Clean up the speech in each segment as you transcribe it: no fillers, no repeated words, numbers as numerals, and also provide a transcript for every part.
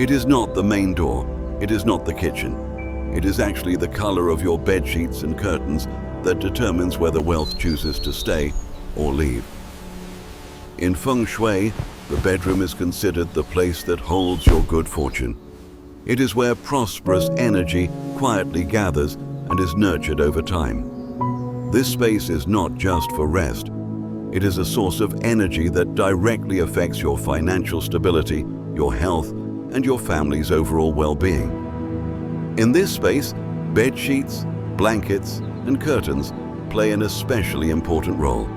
It is not the main door. It is not the kitchen. It is actually the color of your bed sheets and curtains that determines whether wealth chooses to stay or leave. In Feng Shui, the bedroom is considered the place that holds your good fortune. It is where prosperous energy quietly gathers and is nurtured over time. This space is not just for rest. It is a source of energy that directly affects your financial stability, your health, and your family's overall well-being. In this space, bed sheets, blankets, and curtains play an especially important role.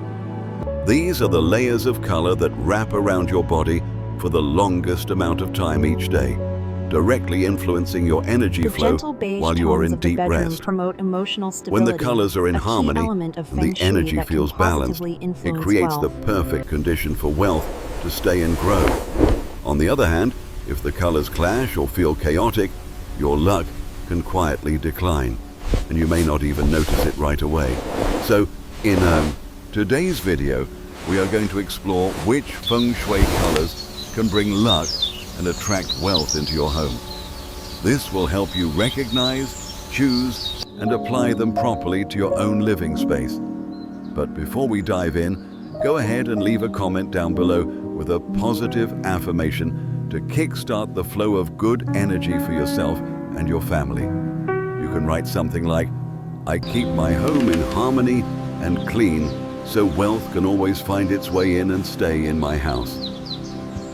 These are the layers of color that wrap around your body for the longest amount of time each day, directly influencing your energy flow while you are in deep rest. When the colors are in harmony and the energy feels balanced, it creates the perfect condition for wealth to stay and grow. On the other hand, if the colors clash or feel chaotic, your luck can quietly decline, and you may not even notice it right away. So, in today's video, we are going to explore which Feng Shui colors can bring luck and attract wealth into your home. This will help you recognize, choose, and apply them properly to your own living space. But before we dive in, go ahead and leave a comment down below with a positive affirmation to kickstart the flow of good energy for yourself and your family. You can write something like, "I keep my home in harmony and clean, so wealth can always find its way in and stay in my house."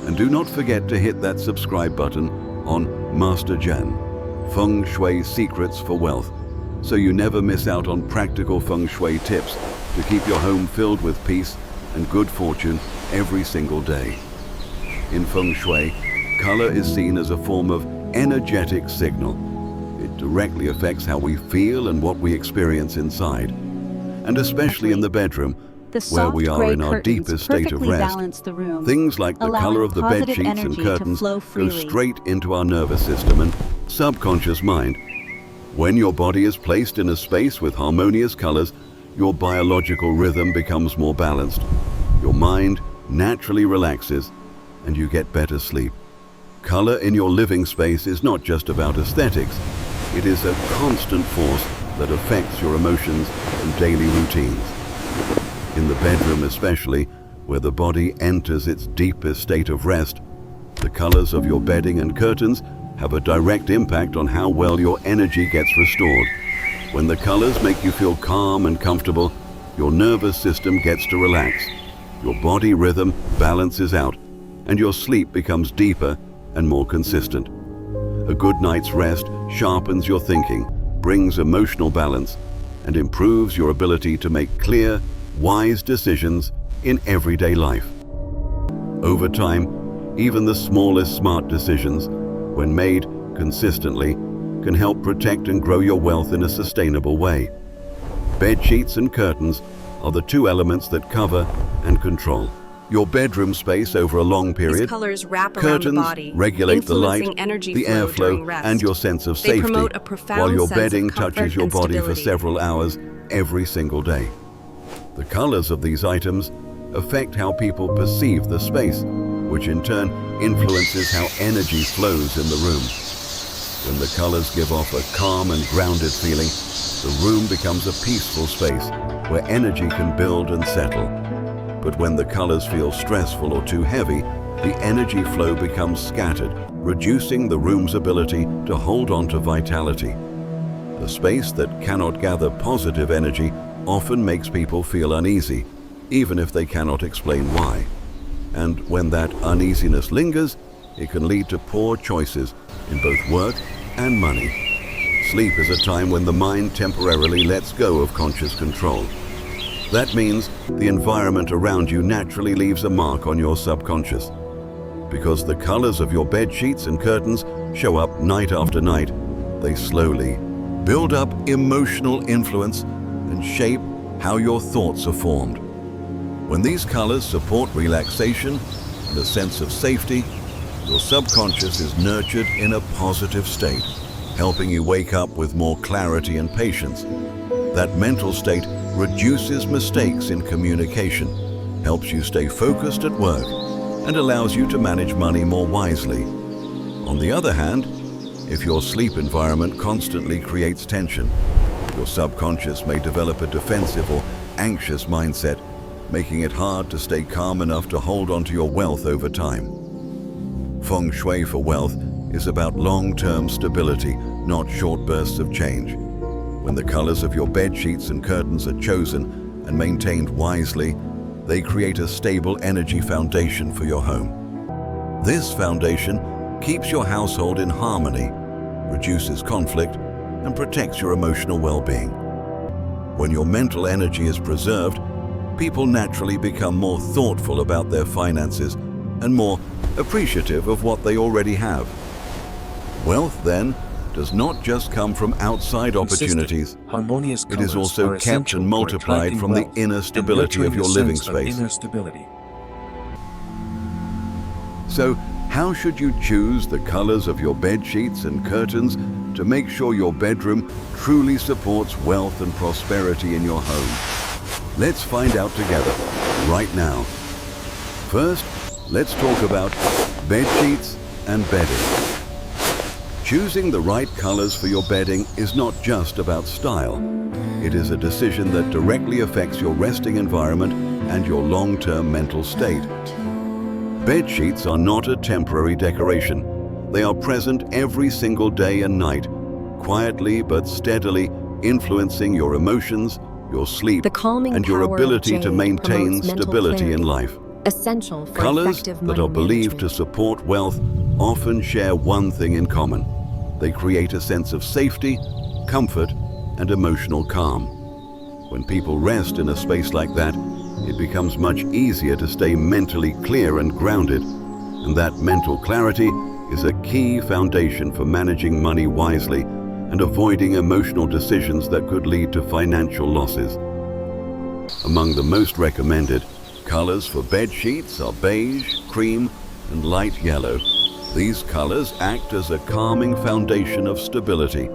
And do not forget to hit that subscribe button on Master Zhen, Feng Shui Secrets for Wealth, so you never miss out on practical Feng Shui tips to keep your home filled with peace and good fortune every single day. In Feng Shui, color is seen as a form of energetic signal. It directly affects how we feel and what we experience inside, and especially in the bedroom, where we are in our deepest state of rest. Things like the color of the bed sheets and curtains go straight into our nervous system and subconscious mind. When your body is placed in a space with harmonious colors, your biological rhythm becomes more balanced. Your mind naturally relaxes, and you get better sleep. Color in your living space is not just about aesthetics. It is a constant force that affects your emotions and daily routines. In the bedroom especially, where the body enters its deepest state of rest, the colors of your bedding and curtains have a direct impact on how well your energy gets restored. When the colors make you feel calm and comfortable, your nervous system gets to relax. Your body rhythm balances out, and your sleep becomes deeper and more consistent. A good night's rest sharpens your thinking, brings emotional balance, and improves your ability to make clear, wise decisions in everyday life. Over time, even the smallest smart decisions, when made consistently, can help protect and grow your wealth in a sustainable way. Bed sheets and curtains are the two elements that cover and control your bedroom space over a long period. These colors wrap around Curtains the body, regulate the light, energy the flow during airflow, rest. and your sense of They safety, promote a profound while your sense of bedding comfort touches your and body for stability. several hours every single day. The colors of these items affect how people perceive the space, which in turn influences how energy flows in the room. When the colors give off a calm and grounded feeling, the room becomes a peaceful space where energy can build and settle. But when the colors feel stressful or too heavy, the energy flow becomes scattered, reducing the room's ability to hold on to vitality. A space that cannot gather positive energy often makes people feel uneasy, even if they cannot explain why. And when that uneasiness lingers, it can lead to poor choices in both work and money. Sleep is a time when the mind temporarily lets go of conscious control. That means the environment around you naturally leaves a mark on your subconscious. Because the colors of your bed sheets and curtains show up night after night, they slowly build up emotional influence and shape how your thoughts are formed. When these colors support relaxation and a sense of safety, your subconscious is nurtured in a positive state, helping you wake up with more clarity and patience. That mental state reduces mistakes in communication, helps you stay focused at work, and allows you to manage money more wisely. On the other hand, if your sleep environment constantly creates tension, your subconscious may develop a defensive or anxious mindset, making it hard to stay calm enough to hold on to your wealth over time. Feng Shui for wealth is about long-term stability, not short bursts of change. When the colors of your bed sheets and curtains are chosen and maintained wisely, they create a stable energy foundation for your home. This foundation keeps your household in harmony, reduces conflict, and protects your emotional well-being. When your mental energy is preserved, people naturally become more thoughtful about their finances and more appreciative of what they already have. Wealth, then, does not just come from outside opportunities. It is also kept and multiplied from the inner stability of your living space. So, how should you choose the colors of your bed sheets and curtains to make sure your bedroom truly supports wealth and prosperity in your home? Let's find out together, right now. First, let's talk about bed sheets and bedding. Choosing the right colors for your bedding is not just about style. It is a decision that directly affects your resting environment and your long-term mental state. Bed sheets are not a temporary decoration. They are present every single day and night, quietly but steadily influencing your emotions, your sleep, and your ability to maintain stability in life. Essential for colors effective that money are believed to management. support wealth often share one thing in common. They create a sense of safety, comfort, and emotional calm. When people rest in a space like that, it becomes much easier to stay mentally clear and grounded, and that mental clarity is a key foundation for managing money wisely and avoiding emotional decisions that could lead to financial losses. Among the most recommended colors for bed sheets are beige, cream, and light yellow. These colors act as a calming foundation of stability.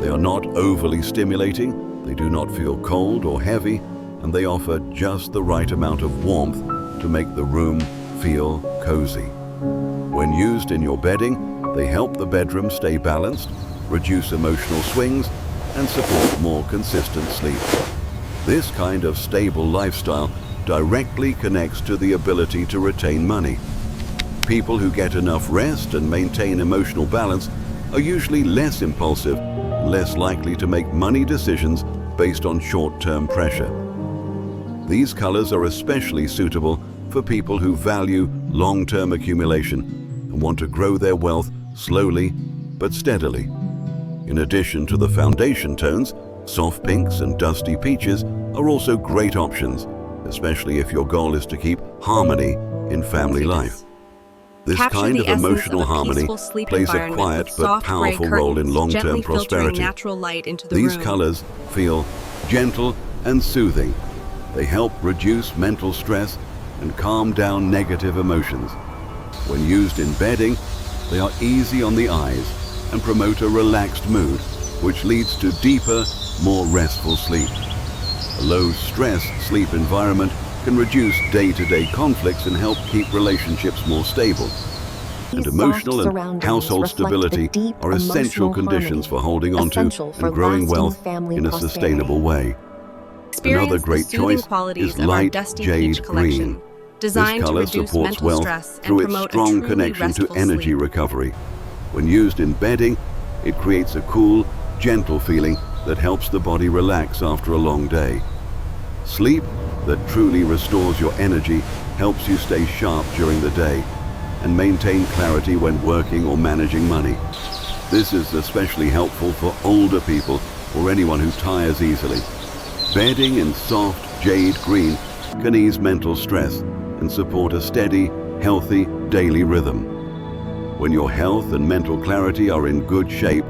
They are not overly stimulating, they do not feel cold or heavy, and they offer just the right amount of warmth to make the room feel cozy. When used in your bedding, they help the bedroom stay balanced, reduce emotional swings, and support more consistent sleep. This kind of stable lifestyle directly connects to the ability to retain money. People who get enough rest and maintain emotional balance are usually less impulsive and less likely to make money decisions based on short-term pressure. These colors are especially suitable for people who value long-term accumulation and want to grow their wealth slowly but steadily. In addition to the foundation tones, soft pinks and dusty peaches are also great options, especially if your goal is to keep harmony in family life. This Capture kind the of essence emotional of a harmony peaceful sleep plays a environment quiet with but soft gray powerful role in curtains, long-term gently filtering prosperity. natural light into the These room. colors feel gentle and soothing. They help reduce mental stress and calm down negative emotions. When used in bedding, they are easy on the eyes and promote a relaxed mood, which leads to deeper, more restful sleep. A low-stress sleep environment can reduce day-to-day conflicts and help keep relationships more stable. And These emotional soft and surroundings household reflect the stability deep are essential emotional conditions for harmony, holding on to essential for and growing lasting wealth family in a prosperity. sustainable way. Experience Another the great soothing choice qualities is of our light dusty jade peach collection, green. designed This to color reduce supports mental wealth stress and through its promote a strong truly connection to restful energy sleep. recovery. When used in bedding, it creates a cool, gentle feeling that helps the body relax after a long day. Sleep that truly restores your energy helps you stay sharp during the day and maintain clarity when working or managing money. This is especially helpful for older people or anyone who tires easily. Bedding in soft jade green can ease mental stress and support a steady, healthy daily rhythm. When your health and mental clarity are in good shape,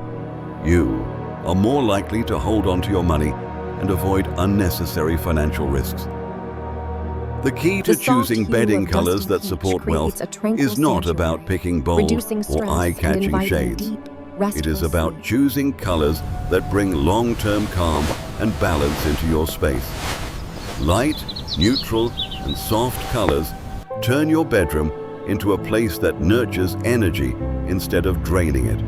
you are more likely to hold on to your money and avoid unnecessary financial risks. The key to The soft choosing hue bedding of colors dusty that peach support creates wealth a tranquil is not sanctuary, about picking bold reducing or stress eye-catching and inviting shades. deep, It restful is about sleep. choosing colors that bring long-term calm and balance into your space. Light, neutral, and soft colors turn your bedroom into a place that nurtures energy instead of draining it.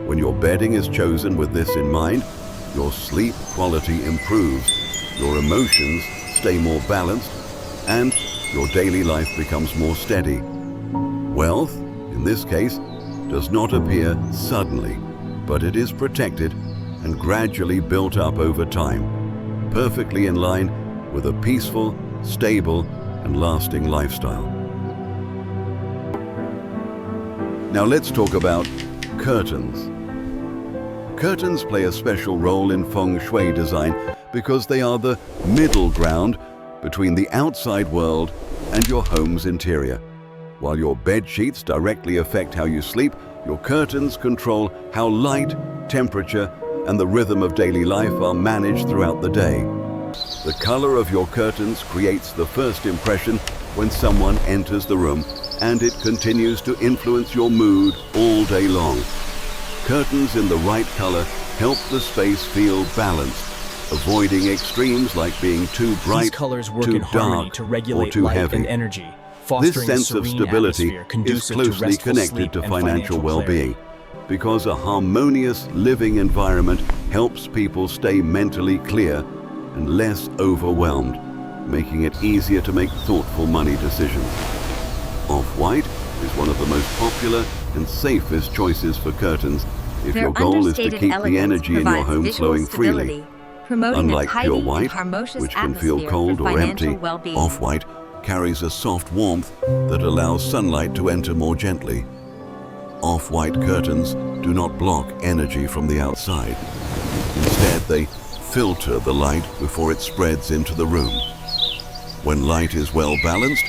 When your bedding is chosen with this in mind, your sleep quality improves, your emotions stay more balanced, and your daily life becomes more steady. Wealth, in this case, does not appear suddenly, but it is protected and gradually built up over time, perfectly in line with a peaceful, stable, and lasting lifestyle. Now let's talk about curtains. Curtains play a special role in Feng Shui design because they are the middle ground between the outside world and your home's interior. While your bed sheets directly affect how you sleep, your curtains control how light, temperature, and the rhythm of daily life are managed throughout the day. The color of your curtains creates the first impression when someone enters the room, and it continues to influence your mood all day long. Curtains in the right color help the space feel balanced, avoiding extremes like being too bright, These colors work too in harmony dark, to or regulate too light heavy. and energy, This fostering sense a of serene stability atmosphere is conducive to closely restful connected sleep to and financial well-being, clarity. because a harmonious living environment helps people stay mentally clear and less overwhelmed, making it easier to make thoughtful money decisions. Off-white is one of the most popular and safest choices for curtains if Their your goal is to understated keep the elegance energy in your provides home visual flowing freely. stability, promoting Unlike a tidy pure and white, harmonious which can feel atmosphere cold for or financial empty, well-being. off-white carries a soft warmth that allows sunlight to enter more gently. Off-white curtains do not block energy from the outside. Instead, they filter the light before it spreads into the room. When light is well balanced,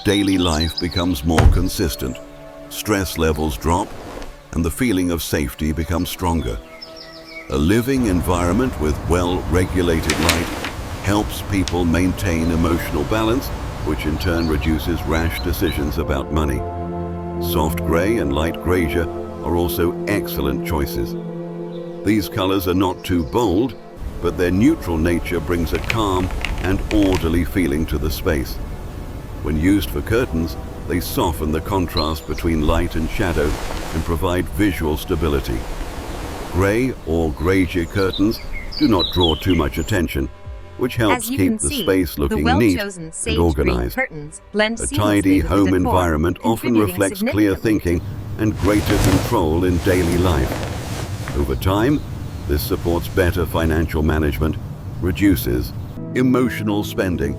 daily life becomes more consistent, stress levels drop, and the feeling of safety becomes stronger. A living environment with well-regulated light helps people maintain emotional balance, which in turn reduces rash decisions about money. Soft gray and light graysure are also excellent choices. These colors are not too bold, but their neutral nature brings a calm and orderly feeling to the space. When used for curtains, they soften the contrast between light and shadow and provide visual stability. Gray or graysure curtains do not draw too much attention, which helps As you keep can the see, space looking the neat well-chosen and sage organized. green curtains blend A seamlessly tidy with the home decor, environment often contributing reflects clear significantly thinking and greater control in daily life. Over time, this supports better financial management, reduces emotional spending,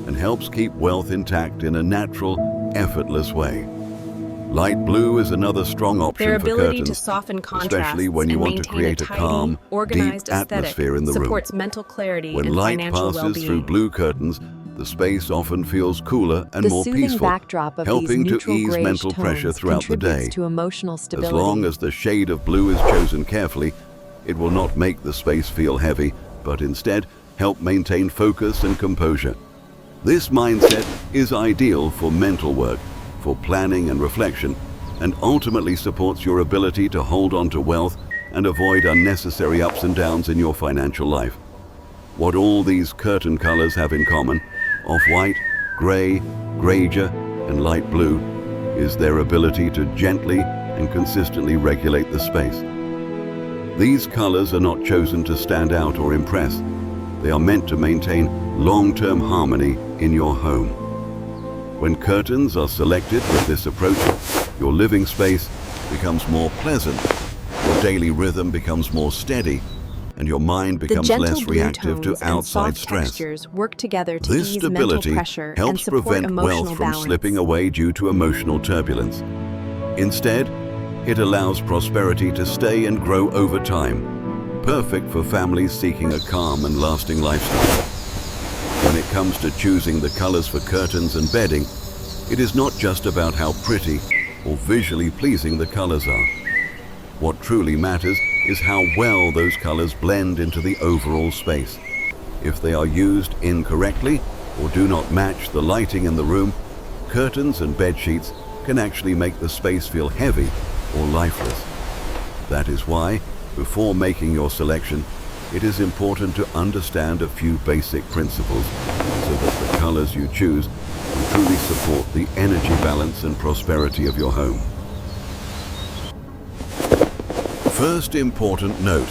and helps keep wealth intact in a natural, effortless way. Light blue is another strong option Their for ability curtains, to soften contrasts especially when you and want to maintain create a tidy, calm, deep organized aesthetic atmosphere in the room. supports mental clarity When and light financial passes well-being. through blue curtains, the space often feels cooler and The more soothing peaceful, backdrop of helping these to neutral ease grayish mental pressure tones throughout the contributes day. to emotional stability. As long as the shade of blue is chosen carefully, it will not make the space feel heavy, but instead help maintain focus and composure. This mindset is ideal for mental work, for planning and reflection, and ultimately supports your ability to hold on to wealth and avoid unnecessary ups and downs in your financial life. What all these curtain colors have in common, off-white, gray, graysure, and light blue, is their ability to gently and consistently regulate the space. These colors are not chosen to stand out or impress. They are meant to maintain long-term harmony in your home. When curtains are selected with this approach, your living space becomes more pleasant, your daily rhythm becomes more steady, and your mind The becomes gentle less blue reactive to tones and outside soft stress. textures work together to This ease mental stability pressure and helps support prevent emotional wealth from balance. slipping away due to emotional turbulence. Instead, it allows prosperity to stay and grow over time, perfect for families seeking a calm and lasting lifestyle. When it comes to choosing the colors for curtains and bedding, it is not just about how pretty or visually pleasing the colors are. What truly matters is how well those colors blend into the overall space. If they are used incorrectly or do not match the lighting in the room, curtains and bed sheets can actually make the space feel heavy or lifeless. That is why, before making your selection, it is important to understand a few basic principles so that the colors you choose will truly support the energy balance and prosperity of your home. First important note,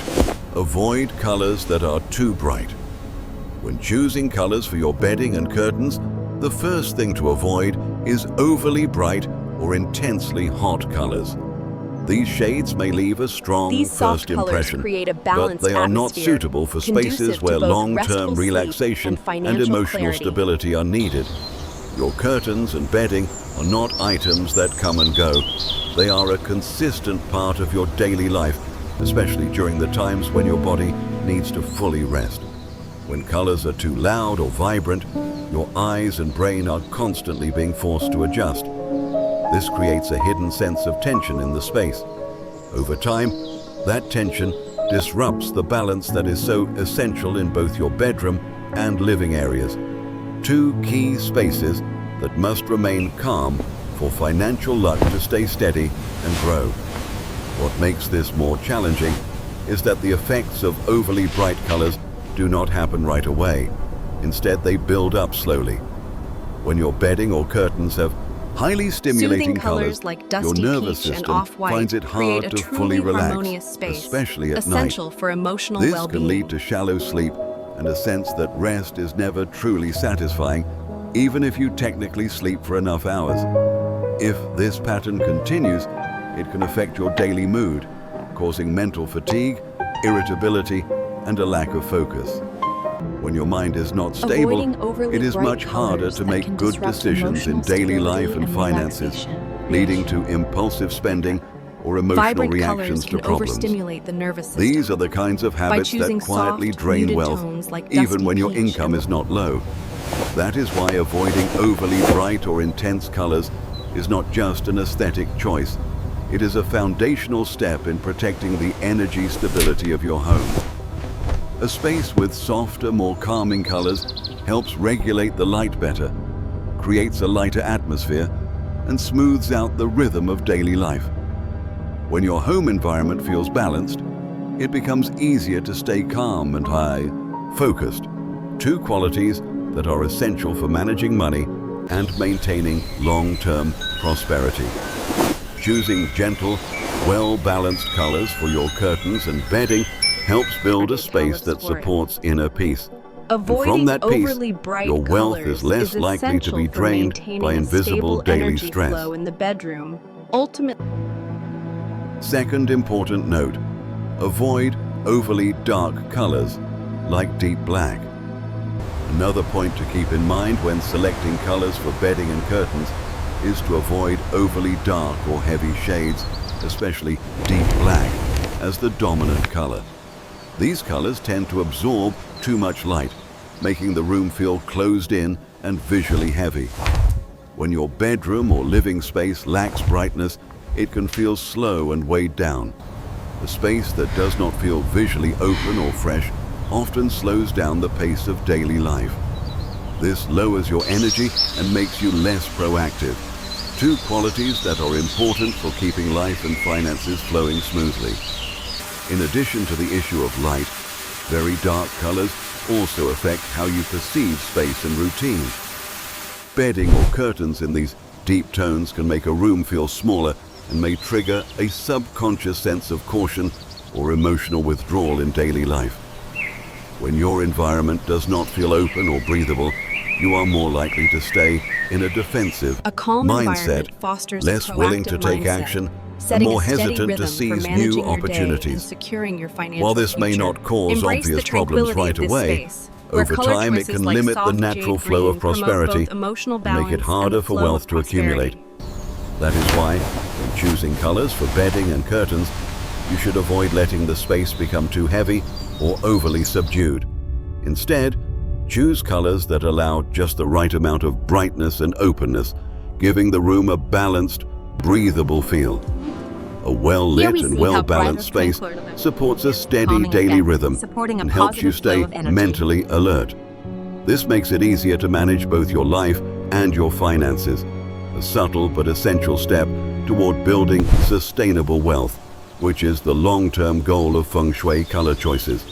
avoid colors that are too bright. When choosing colors for your bedding and curtains, the first thing to avoid is overly bright or intensely hot colors. These shades may leave a strong first impression, but they are not suitable for spaces where long-term relaxation and emotional stability are needed. Your curtains and bedding are not items that come and go. They are a consistent part of your daily life, especially during the times when your body needs to fully rest. When colors are too loud or vibrant, your eyes and brain are constantly being forced to adjust. This creates a hidden sense of tension in the space. Over time, that tension disrupts the balance that is so essential in both your bedroom and living areas. Two key spaces that must remain calm for financial luck to stay steady and grow. What makes this more challenging is that the effects of overly bright colors do not happen right away. Instead, they build up slowly. When your bedding or curtains have highly stimulating colors, like your dusty nervous peach and system off-white finds it hard to fully relax, especially at night. essential for emotional This well-being. can lead to shallow sleep and a sense that rest is never truly satisfying, even if you technically sleep for enough hours. If this pattern continues, it can affect your daily mood, causing mental fatigue, irritability, and a lack of focus. When your mind is not stable, it is much harder to make good decisions in daily life and finances, leading to impulsive spending or emotional Vibrant reactions colors to can problems. overstimulate the nervous system. These are the kinds of habits that choosing quietly soft, drain muted wealth, tones like even dusty when your peach income and- is not low. That is why avoiding overly bright or intense colors is not just an aesthetic choice. It is a foundational step in protecting the energy stability of your home. A space with softer, more calming colors helps regulate the light better, creates a lighter atmosphere, and smooths out the rhythm of daily life. When your home environment feels balanced, it becomes easier to stay calm and focused, two qualities that are essential for managing money and maintaining long-term prosperity. Choosing gentle, well-balanced colors for your curtains and bedding helps build a space that supports inner peace. And from that peace, your wealth is less likely to be drained by invisible daily stress. Flow in the bedroom. Ultimately, Second important note, avoid overly dark colors like deep black. Another point to keep in mind when selecting colors for bedding and curtains is to avoid overly dark or heavy shades, especially deep black, as the dominant color. These colors tend to absorb too much light, making the room feel closed in and visually heavy. When your bedroom or living space lacks brightness, it can feel slow and weighed down. A space that does not feel visually open or fresh often slows down the pace of daily life. This lowers your energy and makes you less proactive, two qualities that are important for keeping life and finances flowing smoothly. In addition to the issue of light, very dark colors also affect how you perceive space and routine. Bedding or curtains in these deep tones can make a room feel smaller and may trigger a subconscious sense of caution or emotional withdrawal in daily life. When your environment does not feel open or breathable, you are more likely to stay in a defensive a calm mindset, environment fosters less a willing to proactive take mindset, action, and setting more a steady hesitant rhythm to for seize managing new your day and opportunities. securing your financial While this may future. not cause Embrace obvious the problems tranquility right of this away, space, where over color time it choices can like limit the soft natural jade flow of green promote prosperity both emotional and make balance it harder and the for flow wealth of to accumulate. prosperity. That is why, when choosing colors for bedding and curtains, you should avoid letting the space become too heavy or overly subdued. Instead, choose colors that allow just the right amount of brightness and openness, giving the room a balanced, breathable feel. A well-lit and well-balanced space supports a steady daily rhythm and helps you stay mentally alert. This makes it easier to manage both your life and your finances, a subtle but essential step toward building sustainable wealth, which is the long-term goal of Feng Shui color choices.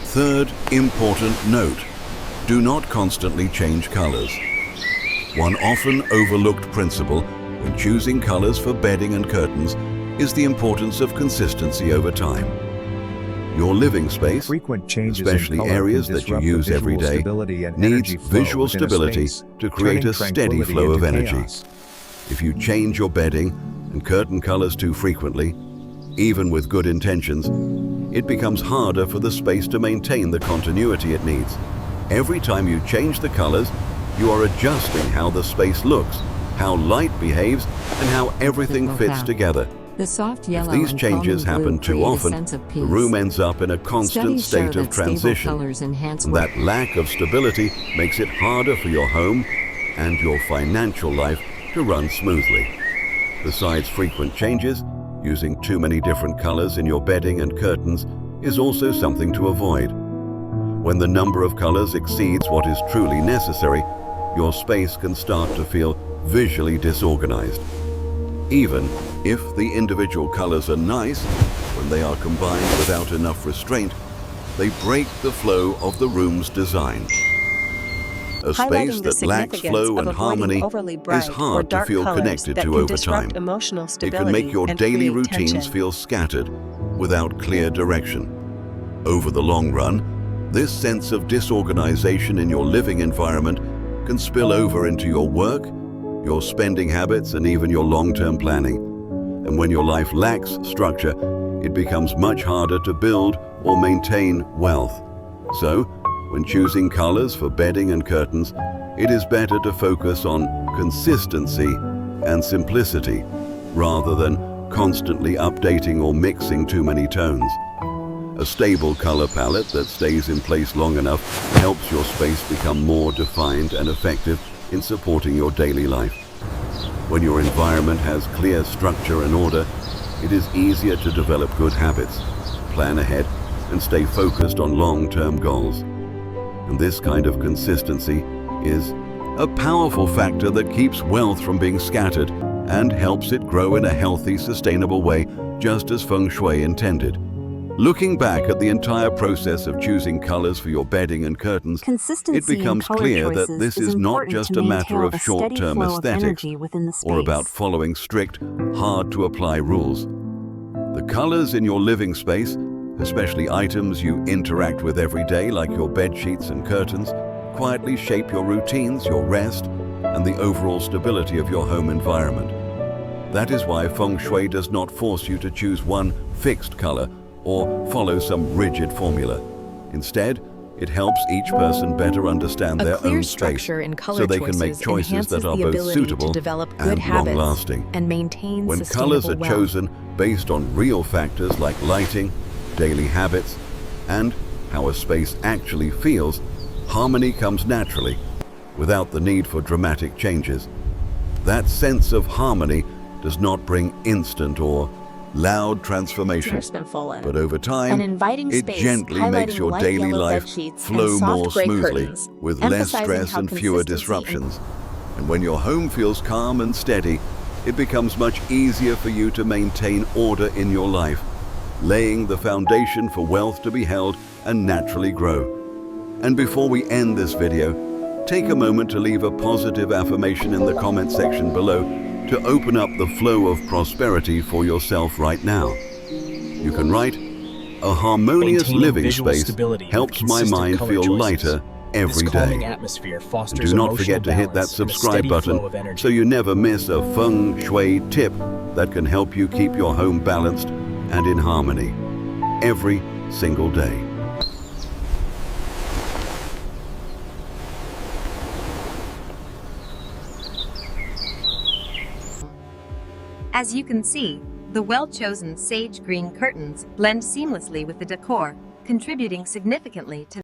Third important note, Do not constantly change colors. One often overlooked principle when choosing colors for bedding and curtains is the importance of consistency over time. Your living space, Frequent changes especially in color areas can that you disrupt the use every visual day, stability and needs energy flow visual within a stability space, to create turning a steady tranquility flow of into energy. chaos. If you change your bedding and curtain colors too frequently, even with good intentions, it becomes harder for the space to maintain the continuity it needs. Every time you change the colors, you are adjusting how the space looks, how light behaves, and how everything fits together. The soft If yellow these and changes calming blue happen too create a often, sense of the peace. room ends up in a constant Studies show state of that stable transition. colors enhance And work. that lack of stability makes it harder for your home and your financial life to run smoothly. Besides frequent changes, using too many different colors in your bedding and curtains is also something to avoid. When the number of colors exceeds what is truly necessary, your space can start to feel visually disorganized. Even if the individual colors are nice, when they are combined without enough restraint, they break the flow of the room's design. A space that lacks flow and harmony is hard to feel connected to over time. It can make your daily routines feel scattered without clear direction. Over the long run, this sense of disorganization in your living environment can spill over into your work, your spending habits, and even your long-term planning. And when your life lacks structure, it becomes much harder to build or maintain wealth. So, when choosing colors for bedding and curtains, it is better to focus on consistency and simplicity rather than constantly updating or mixing too many tones. A stable color palette that stays in place long enough helps your space become more defined and effective in supporting your daily life. When your environment has clear structure and order, it is easier to develop good habits, plan ahead, and stay focused on long-term goals. And this kind of consistency is a powerful factor that keeps wealth from being scattered and helps it grow in a healthy, sustainable way, just as Feng Shui intended. Looking back at the entire process of choosing colors for your bedding and curtains, it becomes clear that this is not just a matter of short-term aesthetics or about following strict, hard-to-apply rules. The colors in your living space, especially items you interact with every day like your bed sheets and curtains, quietly shape your routines, your rest, and the overall stability of your home environment. That is why Feng Shui does not force you to choose one fixed color or follow some rigid formula. Instead, it helps each person better understand their own space so they can make choices that are both suitable and long-lasting. And maintain When sustainable colors are wealth. chosen based on real factors like lighting, daily habits, and how a space actually feels, harmony comes naturally, without the need for dramatic changes. That sense of harmony does not bring instant or loud transformation, but over time, it gently makes your daily life flow more smoothly, with less stress and fewer disruptions. And when your home feels calm and steady, it becomes much easier for you to maintain order in your life, laying the foundation for wealth to be held and naturally grow. And before we end this video, take a moment to leave a positive affirmation in the comment section below to open up the flow of prosperity for yourself right now. You can write, "A harmonious Maintaining living visual space stability with helps my consistent mind color feel choices. lighter every This calming day." atmosphere And fosters do not emotional forget to hit that balance and a subscribe steady button flow of energy. so you never miss a Feng Shui tip that can help you keep your home balanced and in harmony every single day. As you can see, the well-chosen sage green curtains blend seamlessly with the decor, contributing significantly to